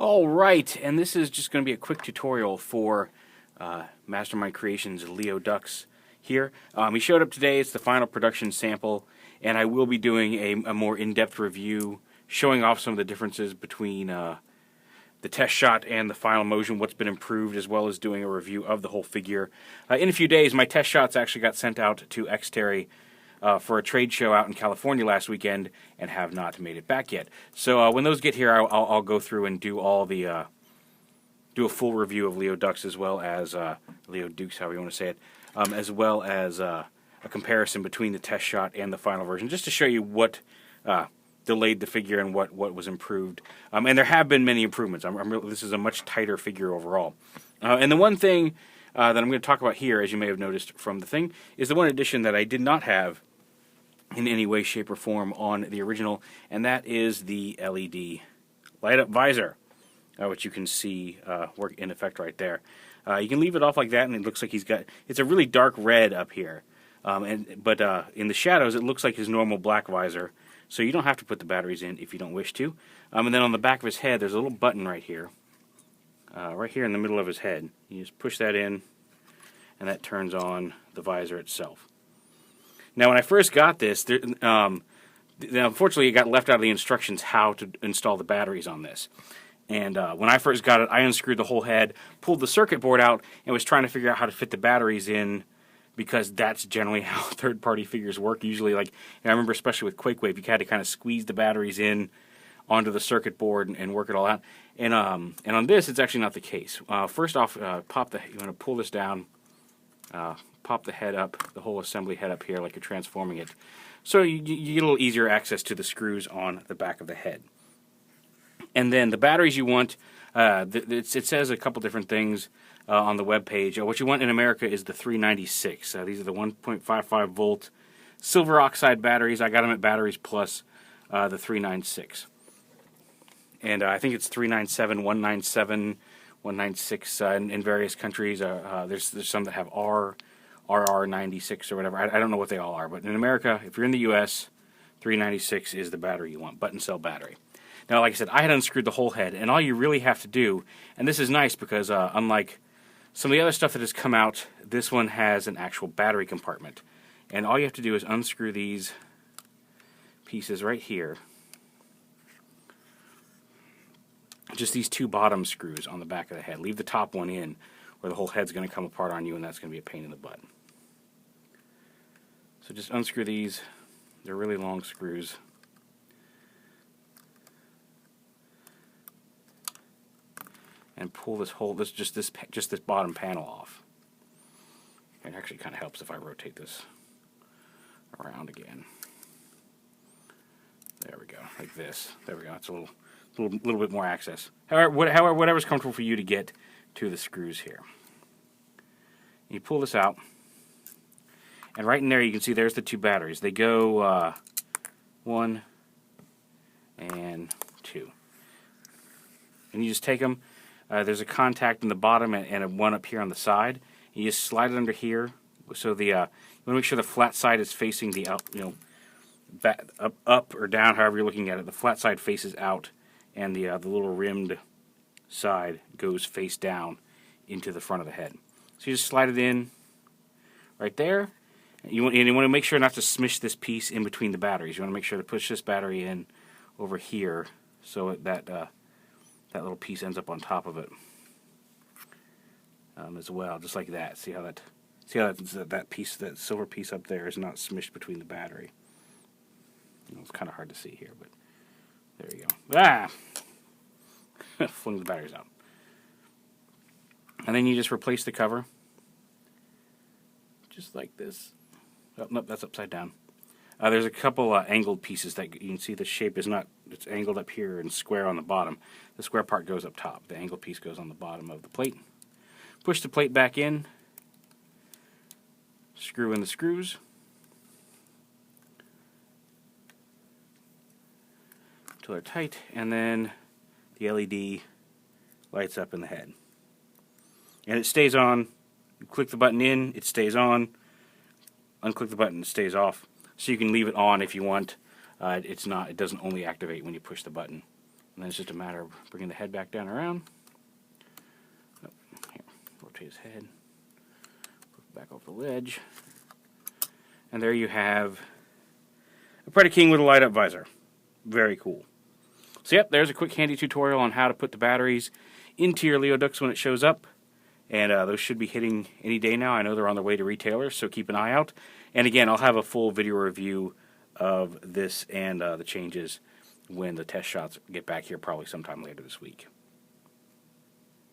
All right, and this is just going to be a quick tutorial for Mastermind Creations Leo Dux here. He showed up today. It's the final production sample, and I will be doing a more in-depth review showing off some of the differences between the test shot and the final motion, what's been improved, as well as doing a review of the whole figure. In a few days, my test shots actually got sent out to Xterry for a trade show out in California last weekend and have not made it back yet. So when those get here, I'll go through and do all the do a full review of Leo Dux, as well as Leo Dux, however you want to say it, as well as a comparison between the test shot and the final version, just to show you what delayed the figure and what was improved. And there have been many improvements. This is a much tighter figure overall. And the one thing that I'm going to talk about here, as you may have noticed from the thing, is the one addition that I did not have in any way, shape, or form on the original, and that is the LED Light Up Visor, which you can see work in effect right there. You can leave it off like that, and it looks like it's a really dark red up here. But in the shadows, it looks like his normal black visor, so you don't have to put the batteries in if you don't wish to. And then on the back of his head, there's a little button right here in the middle of his head. You just push that in, and that turns on the visor itself. Now, when I first got this, unfortunately, it got left out of the instructions how to install the batteries on this. And when I first got it, I unscrewed the whole head, pulled the circuit board out, and was trying to figure out how to fit the batteries in, because that's generally how third-party figures work. Usually, I remember especially with QuakeWave, you had to kind of squeeze the batteries in onto the circuit board and work it all out. And on this, it's actually not the case. First off, you want to pull this down, pop the head up, the whole assembly head up here, like you're transforming it. So you get a little easier access to the screws on the back of the head. And then the batteries you want, it says a couple different things on the web page. What you want in America is the 396. These are the 1.55 volt silver oxide batteries. I got them at Batteries Plus, the 396. And I think it's 397, 197, 196 in various countries. There's some that have RR96 or whatever. I don't know what they all are. But in America, if you're in the U.S., 396 is the battery you want, button cell battery. Now, like I said, I had unscrewed the whole head, and all you really have to do, and this is nice because unlike some of the other stuff that has come out, this one has an actual battery compartment. And all you have to do is unscrew these pieces right here. Just these two bottom screws on the back of the head. Leave the top one in, or the whole head's going to come apart on you, and that's going to be a pain in the butt. So just unscrew these. They're really long screws. And pull this whole just this bottom panel off. It actually kind of helps if I rotate this around again. There we go, like this. There we go. It's a little bit more access. However, whatever's comfortable for you to get to the screws here. You pull this out, and right in there you can see there's the two batteries. They go 1 and 2, and you just take them. There's a contact in the bottom and one up here on the side. You just slide it under here, so you want to make sure the flat side is facing the out, up or down, however you're looking at it. The flat side faces out, and the little rimmed side goes face down into the front of the head. So you just slide it in right there. You want to make sure not to smush this piece in between the batteries. You want to make sure to push this battery in over here, so that that little piece ends up on top of it as well, just like that. See how that piece, that silver piece up there, is not smushed between the battery. It's kind of hard to see here, but there you go. Fling the batteries out. And then you just replace the cover, just like this. Oh, nope, that's upside down. There's a couple angled pieces that you can see the shape is not, it's angled up here and square on the bottom. The square part goes up top. The angled piece goes on the bottom of the plate. Push the plate back in. Screw in the screws. Until they're tight, and then the LED lights up in the head. And it stays on. You click the button in, it stays on. Unclick the button, it stays off. So you can leave it on if you want. It doesn't only activate when you push the button. And then it's just a matter of bringing the head back down around. Oh, here, rotate his head. Put it back off the ledge. And there you have a Predaking with a light up visor. Very cool. So yep, there's a quick handy tutorial on how to put the batteries into your Leo Dux when it shows up. And those should be hitting any day now. I know they're on their way to retailers, so keep an eye out. And again, I'll have a full video review of this and the changes when the test shots get back here, probably sometime later this week.